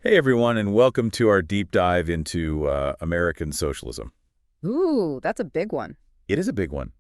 Hey everyone, and welcome to our deep dive into American socialism. Ooh, that's a big one. It is a big one.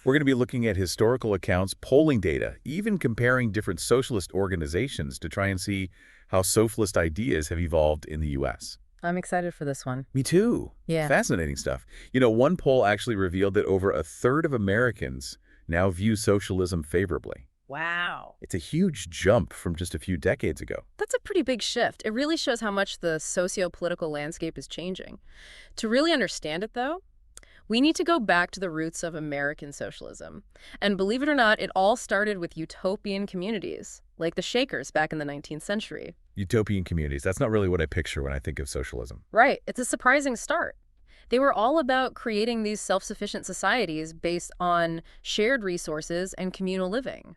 We're going to be looking at historical accounts, polling data, even comparing different socialist organizations to try and see how socialist ideas have evolved in the U.S. I'm excited for this one. Me too. Yeah. Fascinating stuff. One poll actually revealed that over a third of Americans now view socialism favorably. Wow. It's a huge jump from just a few decades ago. That's a pretty big shift. It really shows how much the socio-political landscape is changing. To really understand it, though, we need to go back to the roots of American socialism. And believe it or not, it all started with utopian communities, like the Shakers back in the 19th century. Utopian communities, that's not really what I picture when I think of socialism. Right. It's a surprising start. They were all about creating these self-sufficient societies based on shared resources and communal living.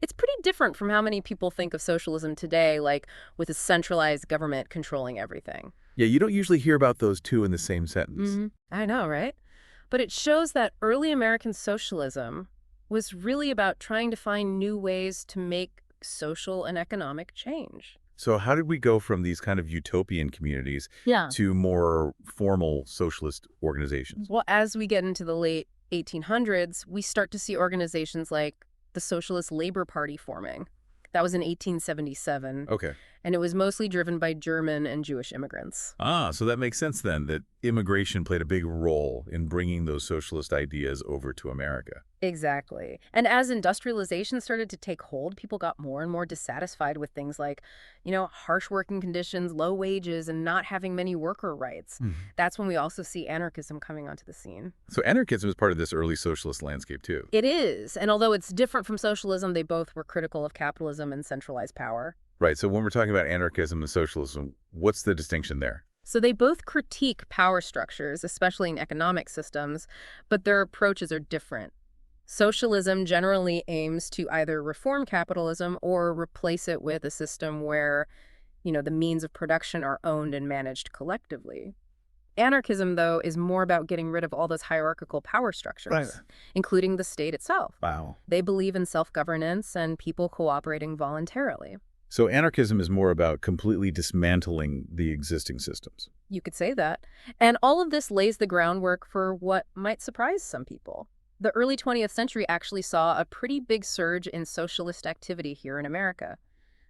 It's pretty different from how many people think of socialism today, like with a centralized government controlling everything. Yeah, you don't usually hear about those two in the same sentence. I know, right? But it shows that early American socialism was really about trying to find new ways to make social and economic change. So how did we go from these kind of utopian communities Yeah. to more formal socialist organizations? Well, as we get into the late 1800s, we start to see organizations like the Socialist Labor Party forming. That was in 1877, Okay. and it was mostly driven by German and Jewish immigrants. So that makes sense then, that immigration played a big role in bringing those socialist ideas over to America. Exactly. And as industrialization started to take hold, people got more and more dissatisfied with things like, harsh working conditions, low wages, and not having many worker rights. That's when we also see anarchism coming onto the scene. So anarchism is part of this early socialist landscape too. It is. And although it's different from socialism, they both were critical of capitalism and centralized power. Right, so when we're talking about anarchism and socialism, what's the distinction there? So they both critique power structures, especially in economic systems, but their approaches are different. Socialism generally aims to either reform capitalism or replace it with a system where, the means of production are owned and managed collectively. Anarchism, though, is more about getting rid of all those hierarchical power structures, Right. including the state itself. Wow. They believe in self-governance and people cooperating voluntarily. So anarchism is more about completely dismantling the existing systems. You could say that. And all of this lays the groundwork for what might surprise some people. The early 20th century actually saw a pretty big surge in socialist activity here in America.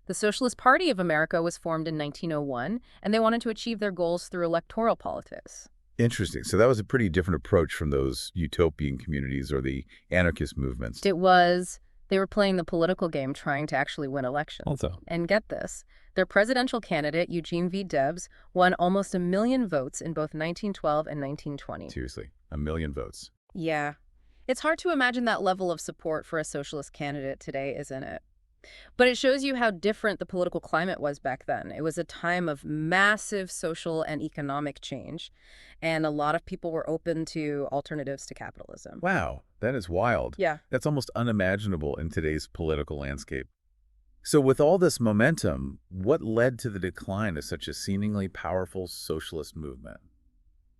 The Socialist Party of America was formed in 1901, and they wanted to achieve their goals through electoral politics. Interesting. So that was a pretty different approach from those utopian communities or the anarchist movements. They were playing the political game trying to actually win elections. Also. And get this, their presidential candidate, Eugene V. Debs, won almost 1 million votes in both 1912 and 1920. Seriously, 1 million votes. Yeah. It's hard to imagine that level of support for a socialist candidate today, isn't it? But it shows you how different the political climate was back then. It was a time of massive social and economic change, and a lot of people were open to alternatives to capitalism. Wow, that is wild. Yeah. That's almost unimaginable in today's political landscape. So with all this momentum, what led to the decline of such a seemingly powerful socialist movement?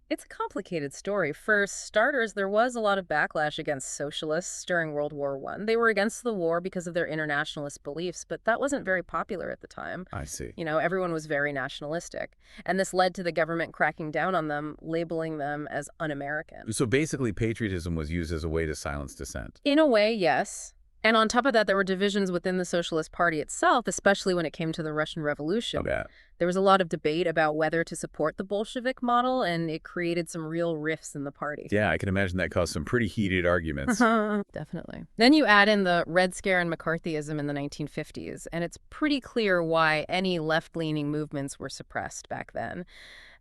It's a complicated story. For starters, there was a lot of backlash against socialists during World War I. They were against the war because of their internationalist beliefs, but that wasn't very popular at the time. I see. Everyone was very nationalistic. And this led to the government cracking down on them, labeling them as un-American. So basically, patriotism was used as a way to silence dissent. In a way, yes. And on top of that, there were divisions within the Socialist Party itself, especially when it came to the Russian Revolution. Okay. There was a lot of debate about whether to support the Bolshevik model, and it created some real rifts in the party. Yeah, I can imagine that caused some pretty heated arguments. Definitely. Then you add in the Red Scare and McCarthyism in the 1950s, and it's pretty clear why any left-leaning movements were suppressed back then.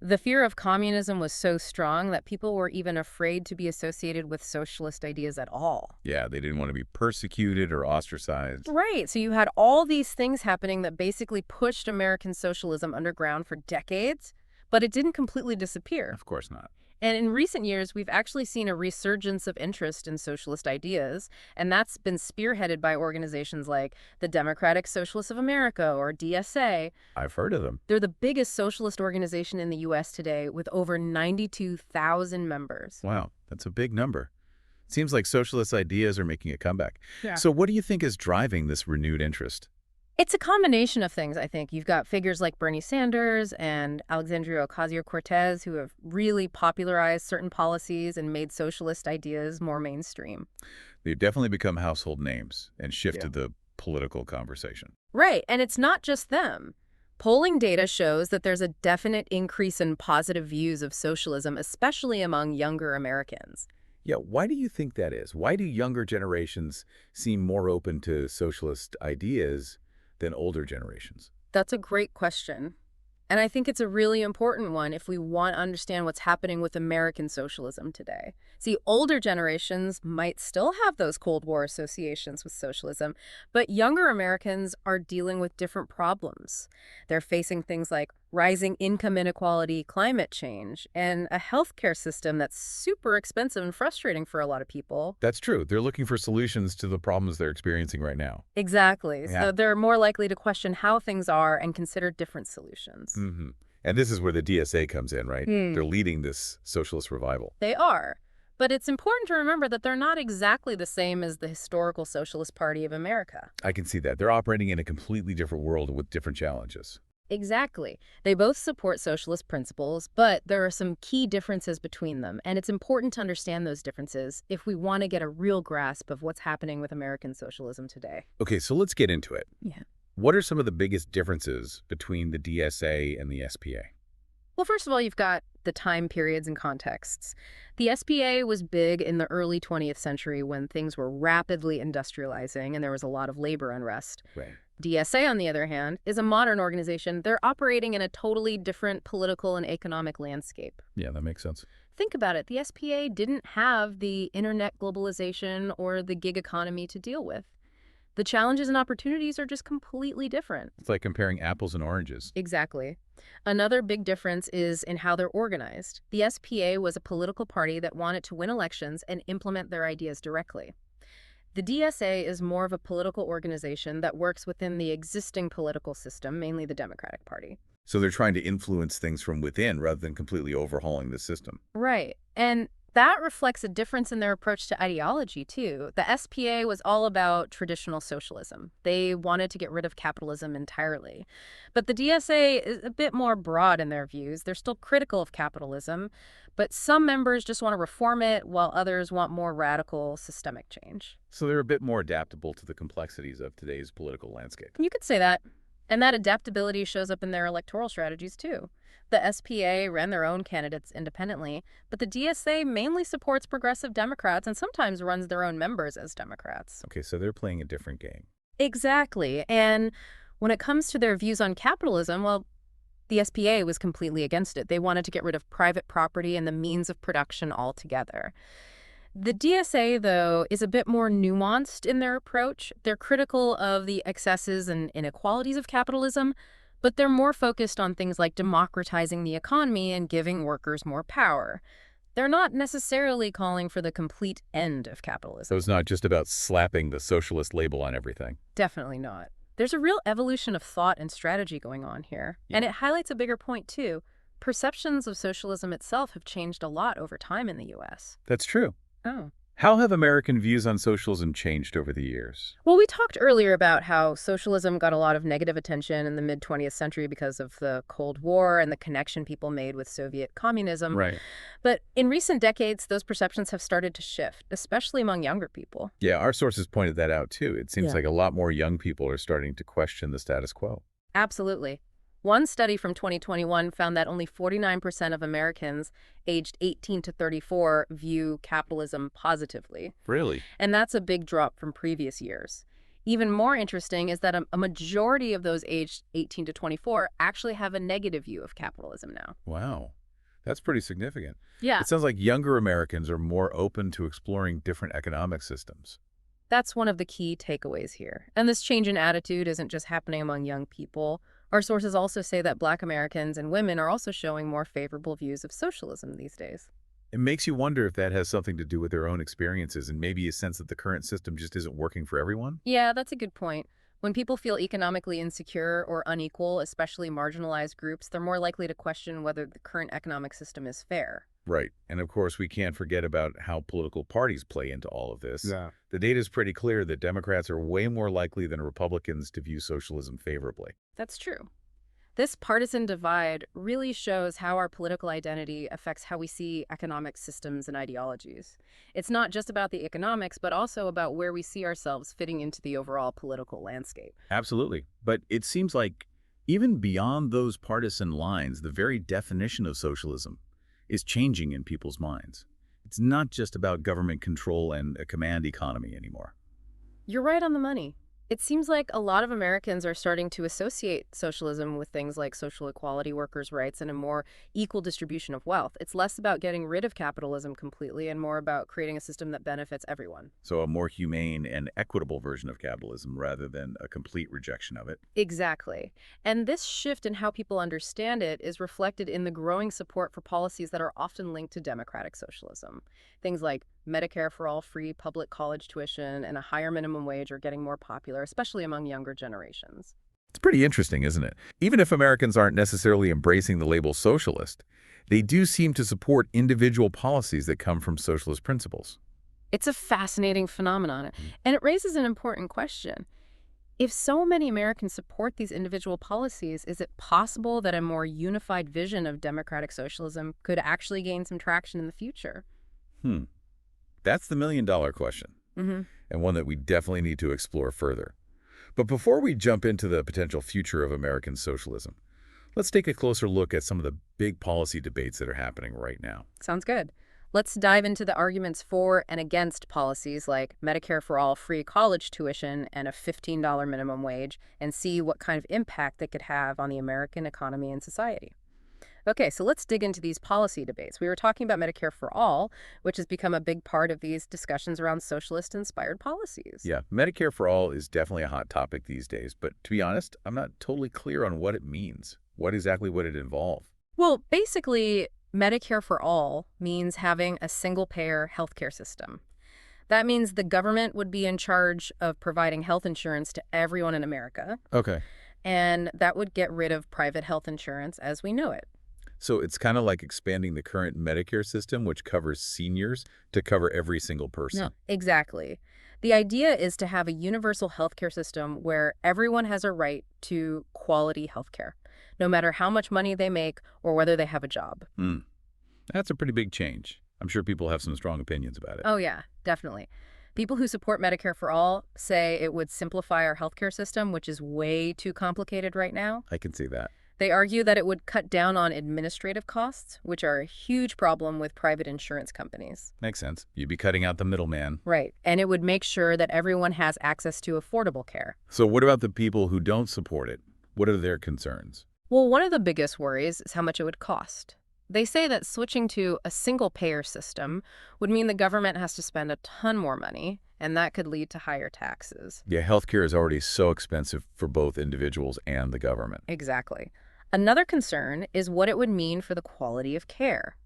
The fear of communism was so strong that people were even afraid to be associated with socialist ideas at all. Yeah, they didn't want to be persecuted or ostracized. Right. So you had all these things happening that basically pushed American socialism underground for decades, but it didn't completely disappear. Of course not. And in recent years, we've actually seen a resurgence of interest in socialist ideas, and that's been spearheaded by organizations like the Democratic Socialists of America, or DSA. I've heard of them. They're the biggest socialist organization in the U.S. today, with over 92,000 members. Wow, that's a big number. Seems like socialist ideas are making a comeback. Yeah. So what do you think is driving this renewed interest? It's a combination of things, I think. You've got figures like Bernie Sanders and Alexandria Ocasio-Cortez who have really popularized certain policies and made socialist ideas more mainstream. They've definitely become household names and Yeah. shifted the political conversation. Right, and it's not just them. Polling data shows that there's a definite increase in positive views of socialism, especially among younger Americans. Yeah, why do you think that is? Why do younger generations seem more open to socialist ideas than older generations? That's a great question. And I think it's a really important one if we want to understand what's happening with American socialism today. See, older generations might still have those Cold War associations with socialism, but younger Americans are dealing with different problems. They're facing things like rising income inequality, climate change, and a healthcare system that's super expensive and frustrating for a lot of people. That's true. They're looking for solutions to the problems they're experiencing right now. Exactly. Yeah. So they're more likely to question how things are and consider different solutions. hmm And this is where the DSA comes in, right? Hmm. They're leading this socialist revival. They are. But it's important to remember that they're not exactly the same as the historical Socialist Party of America. I can see that. They're operating in a completely different world with different challenges. Exactly. They both support socialist principles, but there are some key differences between them, and it's important to understand those differences if we want to get a real grasp of what's happening with American socialism today. Okay, so let's get into it. Yeah. What are some of the biggest differences between the DSA and the SPA? Well, first of all, you've got the time periods and contexts. The SPA was big in the early 20th century when things were rapidly industrializing and there was a lot of labor unrest. Right. DSA, on the other hand, is a modern organization. They're operating in a totally different political and economic landscape. Yeah, that makes sense. Think about it. The SPA didn't have the internet globalization or the gig economy to deal with. The challenges and opportunities are just completely different. It's like comparing apples and oranges. Exactly. Another big difference is in how they're organized. The SPA was a political party that wanted to win elections and implement their ideas directly. The DSA is more of a political organization that works within the existing political system, mainly the Democratic Party. So they're trying to influence things from within rather than completely overhauling the system. Right. And that reflects a difference in their approach to ideology, too. The SPA was all about traditional socialism. They wanted to get rid of capitalism entirely. But the DSA is a bit more broad in their views. They're still critical of capitalism, but some members just want to reform it, while others want more radical systemic change. So they're a bit more adaptable to the complexities of today's political landscape. You could say that. And that adaptability shows up in their electoral strategies, too. The SPA ran their own candidates independently, but the DSA mainly supports progressive Democrats and sometimes runs their own members as Democrats. Okay, so they're playing a different game. Exactly. And when it comes to their views on capitalism, well, the SPA was completely against it. They wanted to get rid of private property and the means of production altogether. The DSA, though, is a bit more nuanced in their approach. They're critical of the excesses and inequalities of capitalism, but they're more focused on things like democratizing the economy and giving workers more power. They're not necessarily calling for the complete end of So capitalism. it's not just about slapping the socialist label on everything. Definitely not. There's a real evolution of thought and strategy going on here. Yeah. And it highlights a bigger point, too. Perceptions of socialism itself have changed a lot over time in the U.S. That's true. Oh. How have American views on socialism changed over the years? Well, we talked earlier about how socialism got a lot of negative attention in the mid-20th century because of the Cold War and the connection people made with Soviet communism. Right. But in recent decades, those perceptions have started to shift, especially among younger people. Yeah, our sources pointed that out too. It seems Yeah. like a lot more young people are starting to question the status quo. Absolutely. One study from 2021 found that only 49% of Americans aged 18 to 34 view capitalism positively. Really? And that's a big drop from previous years. Even more interesting is that a majority of those aged 18 to 24 actually have a negative view of capitalism now. Wow. That's pretty significant. Yeah, It sounds like younger Americans are more open to exploring different economic systems. that's one of the key takeaways here. And this change in attitude isn't just happening among young people. Our sources also say that Black Americans and women are also showing more favorable views of socialism these days. It makes you wonder if that has something to do with their own experiences and maybe a sense that the current system just isn't working for everyone. Yeah, that's a good point. When people feel economically insecure or unequal, especially marginalized groups, they're more likely to question whether the current economic system is fair. Right. And of course, we can't forget about how political parties play into all of this. Yeah. The data is pretty clear that Democrats are way more likely than Republicans to view socialism favorably. That's true. This partisan divide really shows how our political identity affects how we see economic systems and ideologies. It's not just about the economics, but also about where we see ourselves fitting into the overall political landscape. Absolutely. But it seems like even beyond those partisan lines, the very definition of socialism is changing in people's minds. It's not just about government control and a command economy anymore. You're right on the money. It seems like a lot of Americans are starting to associate socialism with things like social equality, workers' rights, and a more equal distribution of wealth. It's less about getting rid of capitalism completely and more about creating a system that benefits everyone. So a more humane and equitable version of capitalism rather than a complete rejection of it. Exactly. And this shift in how people understand it is reflected in the growing support for policies that are often linked to democratic socialism. Things like Medicare for all, free public college tuition, and a higher minimum wage are getting more popular, especially among younger generations. It's pretty interesting, isn't it? Even if Americans aren't necessarily embracing the label socialist, they do seem to support individual policies that come from socialist principles. It's a fascinating phenomenon, and it raises an important question. If so many Americans support these individual policies, is it possible that a more unified vision of democratic socialism could actually gain some traction in the future? Hmm. That's the million-dollar question, and one that we definitely need to explore further. But before we jump into the potential future of American socialism, let's take a closer look at some of the big policy debates that are happening right now. Sounds good. Let's dive into the arguments for and against policies like Medicare for all, free college tuition, and a $15 minimum wage, and see what kind of impact they could have on the American economy and society. Okay, so let's dig into these policy debates. We were talking about Medicare for all, which has become a big part of these discussions around socialist-inspired policies. Yeah, Medicare for all is definitely a hot topic these days, but to be honest, I'm not totally clear on what it means. What exactly would it involve? Well, basically, Medicare for all means having a single-payer healthcare system. That means the government would be in charge of providing health insurance to everyone in America, Okay. and that would get rid of private health insurance as we know it. So it's kind of like expanding the current Medicare system, which covers seniors, to cover every single person. No. Exactly. The idea is to have a universal healthcare system where everyone has a right to quality healthcare, no matter how much money they make or whether they have a job. Hmm. That's a pretty big change. I'm sure people have some strong opinions about it. Oh, yeah, definitely. People who support Medicare for all say it would simplify our healthcare system, which is way too complicated right now. I can see that. They argue that it would cut down on administrative costs, which are a huge problem with private insurance companies. Makes sense. You'd be cutting out the middleman. Right. And it would make sure that everyone has access to affordable care. So what about the people who don't support it? What are their concerns? Well, one of the biggest worries is how much it would cost. They say that switching to a single-payer system would mean the government has to spend a ton more money, and that could lead to higher taxes. Yeah, healthcare is already so expensive for both individuals and the government. Exactly. Another concern is what it would mean for the quality of care.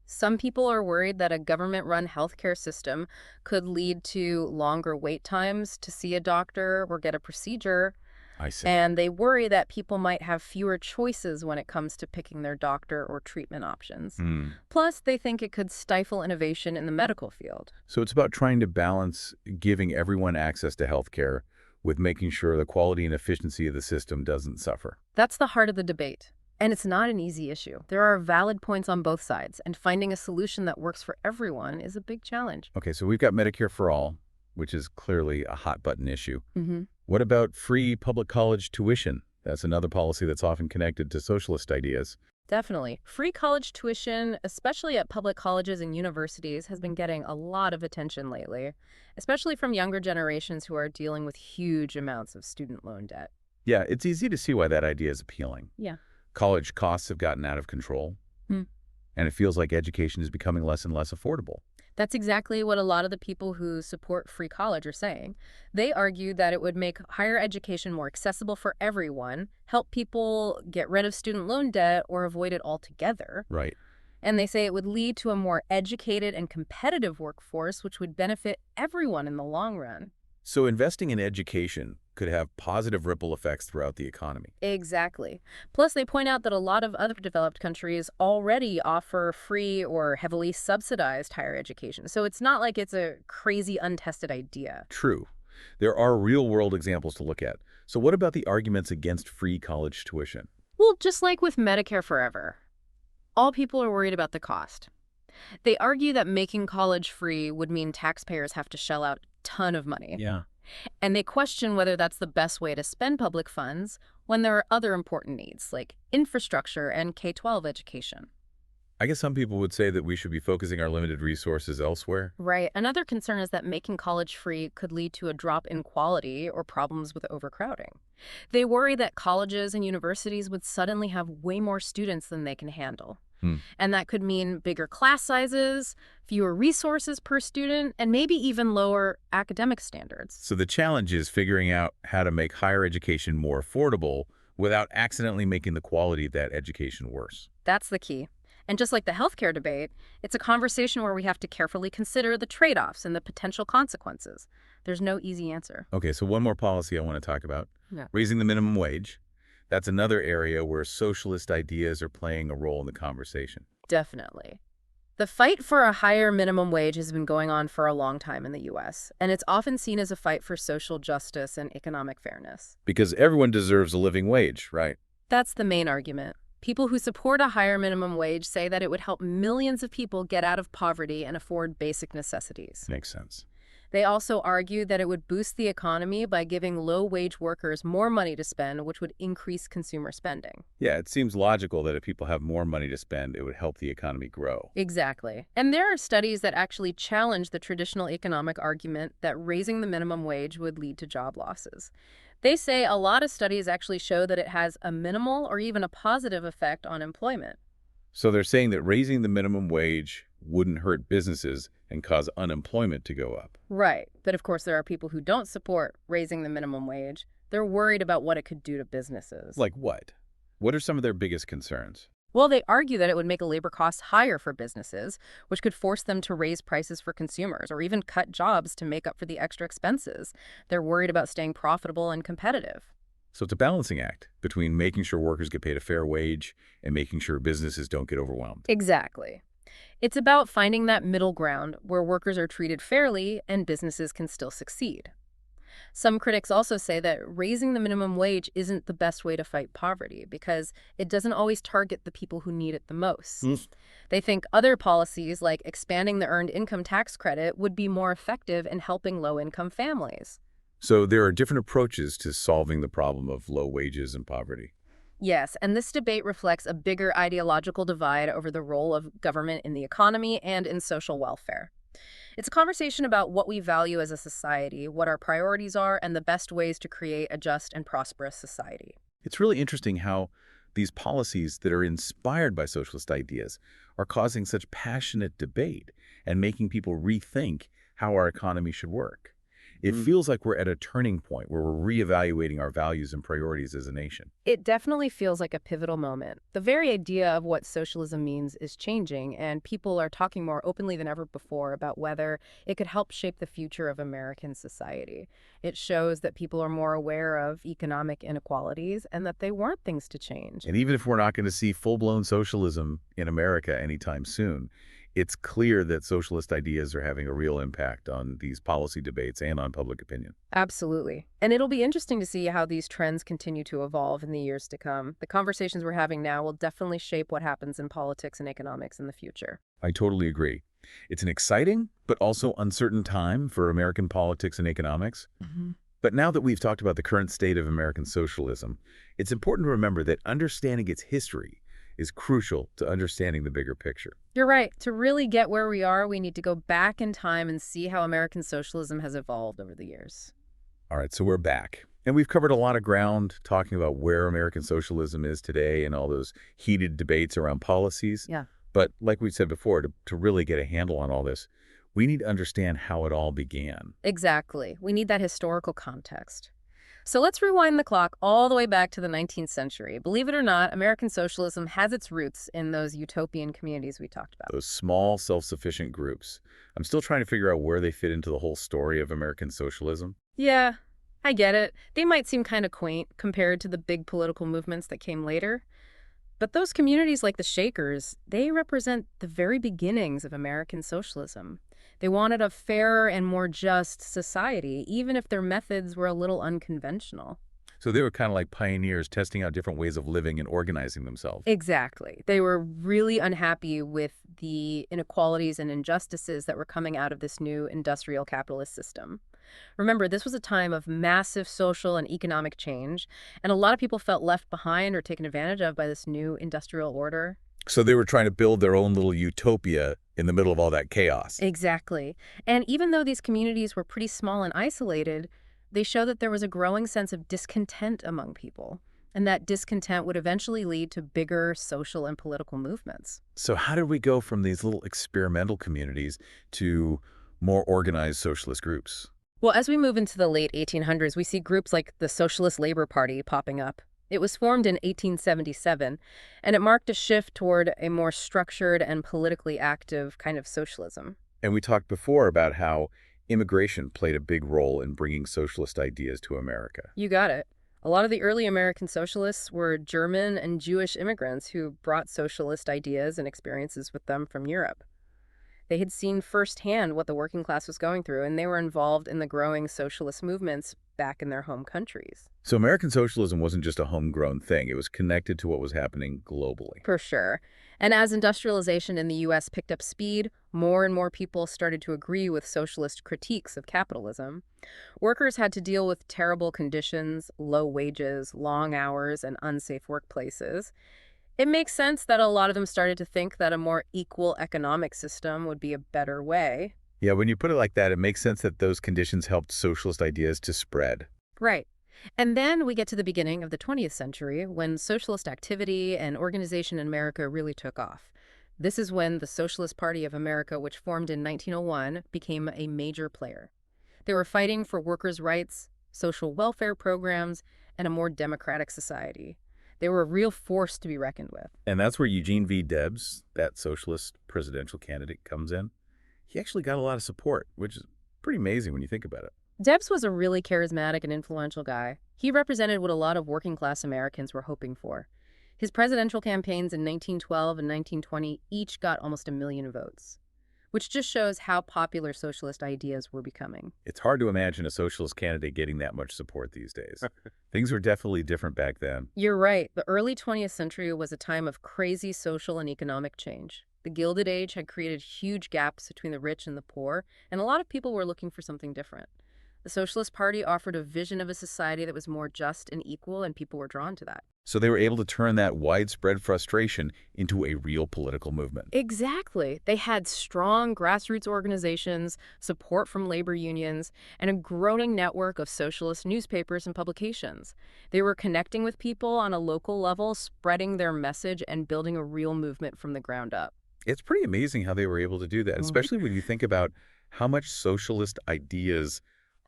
Some people are worried that a government-run healthcare system could lead to longer wait times to see a doctor or get a procedure, I see. and they worry that people might have fewer choices when it comes to picking their doctor or treatment options. Plus, they think it could stifle innovation in the medical field. So it's about trying to balance giving everyone access to healthcare with making sure the quality and efficiency of the system doesn't suffer. That's the heart of the debate. And it's not an easy issue. There are valid points on both sides, and finding a solution that works for everyone is a big challenge. Okay, so we've got Medicare for all, which is clearly a hot-button issue. Mm-hmm. What about free public college tuition? That's another policy that's often connected to socialist ideas. Definitely. Free college tuition, especially at public colleges and universities, has been getting a lot of attention lately, especially from younger generations who are dealing with huge amounts of student loan debt. Yeah, it's easy to see why that idea is appealing. Yeah. College costs have gotten out of control, Hmm. and it feels like education is becoming less and less affordable. That's exactly what a lot of the people who support free college are saying. They argue that it would make higher education more accessible for everyone, help people get rid of student loan debt or avoid it altogether. Right. And they say it would lead to a more educated and competitive workforce, which would benefit everyone in the long run. So investing in education could have positive ripple effects throughout the economy. Exactly. Plus, they point out that a lot of other developed countries already offer free or heavily subsidized higher education. So it's not like it's a crazy, untested idea. True. There are real-world examples to look at. So what about the arguments against free college tuition? Well, just like with Medicare Forever, all people are worried about the cost. They argue that making college free would mean taxpayers have to shell out a ton of money. Yeah. And they question whether that's the best way to spend public funds when there are other important needs, like infrastructure and K-12 education. I guess some people would say that we should be focusing our limited resources elsewhere. Right. Another concern is that making college free could lead to a drop in quality or problems with overcrowding. They worry that colleges and universities would suddenly have way more students than they can handle. Hmm. And that could mean bigger class sizes, fewer resources per student, and maybe even lower academic standards. So the challenge is figuring out how to make higher education more affordable without accidentally making the quality of that education worse. That's the key. And just like the healthcare debate, it's a conversation where we have to carefully consider the trade-offs and the potential consequences. There's no easy answer. Okay, so one more policy I want to talk about. Yeah. Raising the minimum wage. That's another area where socialist ideas are playing a role in the conversation. Definitely. The fight for a higher minimum wage has been going on for a long time in the U.S., and it's often seen as a fight for social justice and economic fairness. Because everyone deserves a living wage, right? That's the main argument. People who support a higher minimum wage say that it would help millions of people get out of poverty and afford basic necessities. Makes sense. They also argue that it would boost the economy by giving low-wage workers more money to spend, which would increase consumer spending. Yeah, it seems logical that if people have more money to spend, it would help the economy grow. Exactly. And there are studies that actually challenge the traditional economic argument that raising the minimum wage would lead to job losses. They say a lot of studies actually show that it has a minimal or even a positive effect on employment. So they're saying that raising the minimum wage wouldn't hurt businesses and cause unemployment to go up. Right. But of course, there are people who don't support raising the minimum wage. They're worried about what it could do to businesses. Like what? What are some of their biggest concerns? Well, they argue that it would make labor costs higher for businesses, which could force them to raise prices for consumers or even cut jobs to make up for the extra expenses. They're worried about staying profitable and competitive. So it's a balancing act between making sure workers get paid a fair wage and making sure businesses don't get overwhelmed. Exactly. It's about finding that middle ground where workers are treated fairly and businesses can still succeed. Some critics also say that raising the minimum wage isn't the best way to fight poverty because it doesn't always target the people who need it the most. They think other policies like expanding the earned income tax credit would be more effective in helping low-income families. So there are different approaches to solving the problem of low wages and poverty. Yes, and this debate reflects a bigger ideological divide over the role of government in the economy and in social welfare. It's a conversation about what we value as a society, what our priorities are, and the best ways to create a just and prosperous society. It's really interesting how these policies that are inspired by socialist ideas are causing such passionate debate and making people rethink how our economy should work. It feels like we're at a turning point where we're reevaluating our values and priorities as a nation. It definitely feels like a pivotal moment. The very idea of what socialism means is changing, and people are talking more openly than ever before about whether it could help shape the future of American society. It shows that people are more aware of economic inequalities and that they want things to change. And even if we're not going to see full-blown socialism in America anytime soon, it's clear that socialist ideas are having a real impact on these policy debates and on public opinion. Absolutely. And it'll be interesting to see how these trends continue to evolve in the years to come. The conversations we're having now will definitely shape what happens in politics and economics in the future. I totally agree. It's an exciting but also uncertain time for American politics and economics. But now that we've talked about the current state of American socialism, it's important to remember that understanding its history is crucial to understanding the bigger picture. You're right. To really get where we are, we need to go back in time and see how American socialism has evolved over the years. All right, so we're back. And we've covered a lot of ground talking about where American socialism is today and all those heated debates around policies. Yeah. But like we said before, to really get a handle on all this, we need to understand how it all began. Exactly. We need that historical context. So let's rewind the clock all the way back to the 19th century. Believe it or not, American socialism has its roots in those utopian communities we talked about. Those small, self-sufficient groups. I'm still trying to figure out where they fit into the whole story of American socialism. Yeah, I get it. They might seem kind of quaint compared to the big political movements that came later. But those communities like the Shakers, they represent the very beginnings of American socialism. They wanted a fairer and more just society, even if their methods were a little unconventional. So they were kind of like pioneers testing out different ways of living and organizing themselves. Exactly. They were really unhappy with the inequalities and injustices that were coming out of this new industrial capitalist system. Remember, this was a time of massive social and economic change, and a lot of people felt left behind or taken advantage of by this new industrial order. So they were trying to build their own little utopia in the middle of all that chaos. Exactly. And even though these communities were pretty small and isolated, they show that there was a growing sense of discontent among people, and that discontent would eventually lead to bigger social and political movements. So how did we go from these little experimental communities to more organized socialist groups? Well, as we move into the late 1800s, we see groups like the Socialist Labor Party popping up. It was formed in 1877, and it marked a shift toward a more structured and politically active kind of socialism. And we talked before about how immigration played a big role in bringing socialist ideas to America. You got it. A lot of the early American socialists were German and Jewish immigrants who brought socialist ideas and experiences with them from Europe. They had seen firsthand what the working class was going through, and they were involved in the growing socialist movements back in their home countries. So American socialism wasn't just a homegrown thing. It was connected to what was happening globally. For sure. And as industrialization in the U.S. picked up speed, more and more people started to agree with socialist critiques of capitalism. Workers had to deal with terrible conditions, low wages, long hours, and unsafe workplaces. It makes sense that a lot of them started to think that a more equal economic system would be a better way. Yeah, when you put it like that, it makes sense that those conditions helped socialist ideas to spread. Right. And then we get to the beginning of the 20th century when socialist activity and organization in America really took off. This is when the Socialist Party of America, which formed in 1901, became a major player. They were fighting for workers' rights, social welfare programs, and a more democratic society. They were a real force to be reckoned with. And that's where Eugene V. Debs, that socialist presidential candidate, comes in. He actually got a lot of support, which is pretty amazing when you think about it. Debs was a really charismatic and influential guy. He represented what a lot of working-class Americans were hoping for. His presidential campaigns in 1912 and 1920 each got almost 1 million votes, which just shows how popular socialist ideas were becoming. It's hard to imagine a socialist candidate getting that much support these days. Things were definitely different back then. You're right. The early 20th century was a time of crazy social and economic change. The Gilded Age had created huge gaps between the rich and the poor, and a lot of people were looking for something different. The Socialist Party offered a vision of a society that was more just and equal, and people were drawn to that. So they were able to turn that widespread frustration into a real political movement. Exactly. They had strong grassroots organizations, support from labor unions, and a growing network of socialist newspapers and publications. They were connecting with people on a local level, spreading their message, and building a real movement from the ground up. It's pretty amazing how they were able to do that, especially when you think about how much socialist ideas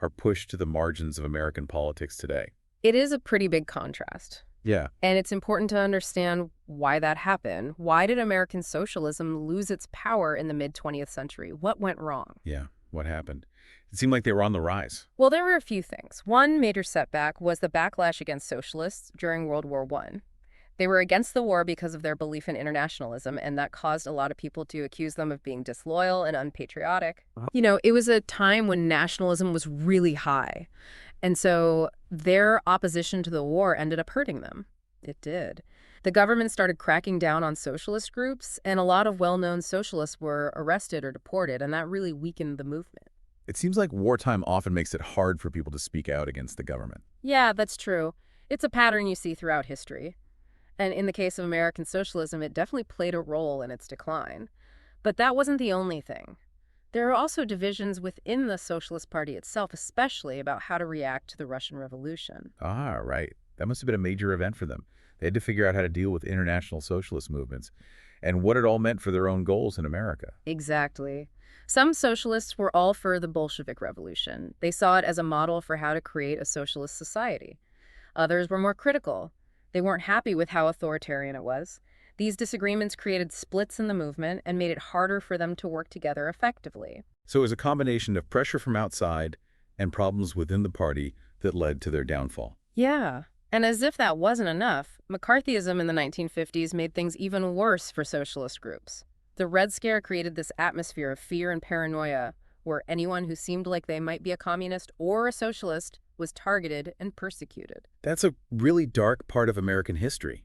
are pushed to the margins of American politics today. It is a pretty big contrast. Yeah. And it's important to understand why that happened. Why did American socialism lose its power in the mid-20th century? What went wrong? Yeah. What happened? It seemed like they were on the rise. Well, there were a few things. One major setback was the backlash against socialists during World War I. They were against the war because of their belief in internationalism, and that caused a lot of people to accuse them of being disloyal and unpatriotic. You know, it was a time when nationalism was really high. And so their opposition to the war ended up hurting them. It did. The government started cracking down on socialist groups, and a lot of well-known socialists were arrested or deported, and that really weakened the movement. It seems like wartime often makes it hard for people to speak out against the government. Yeah, that's true. It's a pattern you see throughout history. And in the case of American socialism, it definitely played a role in its decline. But that wasn't the only thing. There are also divisions within the Socialist Party itself, especially about how to react to the Russian Revolution. Ah, right. That must have been a major event for them. They had to figure out how to deal with international socialist movements and what it all meant for their own goals in America. Exactly. Some socialists were all for the Bolshevik Revolution. They saw it as a model for how to create a socialist society. Others were more critical. They weren't happy with how authoritarian it was. These disagreements created splits in the movement and made it harder for them to work together effectively. So it was a combination of pressure from outside and problems within the party that led to their downfall. Yeah. And as if that wasn't enough, McCarthyism in the 1950s made things even worse for socialist groups. The Red Scare created this atmosphere of fear and paranoia, where anyone who seemed like they might be a communist or a socialist was targeted and persecuted. That's a really dark part of American history.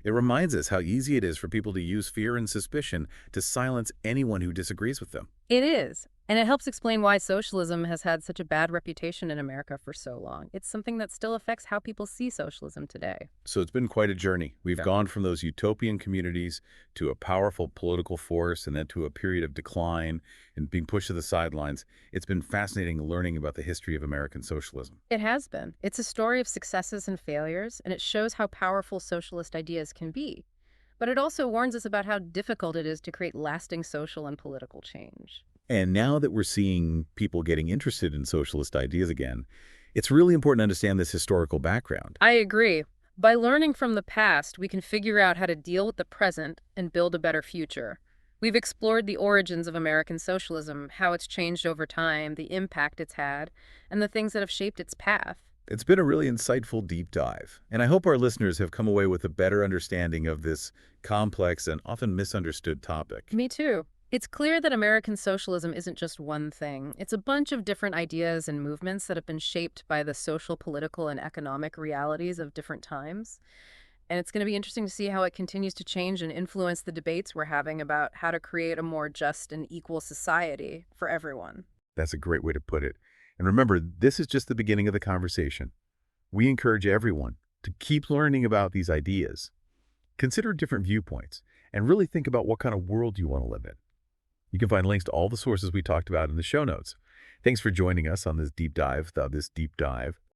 It reminds us how easy it is for people to use fear and suspicion to silence anyone who disagrees with them. It is. And it helps explain why socialism has had such a bad reputation in America for so long. It's something that still affects how people see socialism today. So it's been quite a journey. We've Yeah. gone from those utopian communities to a powerful political force and then to a period of decline and being pushed to the sidelines. It's been fascinating learning about the history of American socialism. It has been. It's a story of successes and failures, and it shows how powerful socialist ideas can be. But it also warns us about how difficult it is to create lasting social and political change. And now that we're seeing people getting interested in socialist ideas again, it's really important to understand this historical background. I agree. By learning from the past, we can figure out how to deal with the present and build a better future. We've explored the origins of American socialism, how it's changed over time, the impact it's had, and the things that have shaped its path. It's been a really insightful deep dive, and I hope our listeners have come away with a better understanding of this complex and often misunderstood topic. Me too. It's clear that American socialism isn't just one thing. It's a bunch of different ideas and movements that have been shaped by the social, political, and economic realities of different times. And it's going to be interesting to see how it continues to change and influence the debates we're having about how to create a more just and equal society for everyone. That's a great way to put it. And remember, this is just the beginning of the conversation. We encourage everyone to keep learning about these ideas, consider different viewpoints, and really think about what kind of world you want to live in. You can find links to all the sources we talked about in the show notes. Thanks for joining us on this deep dive.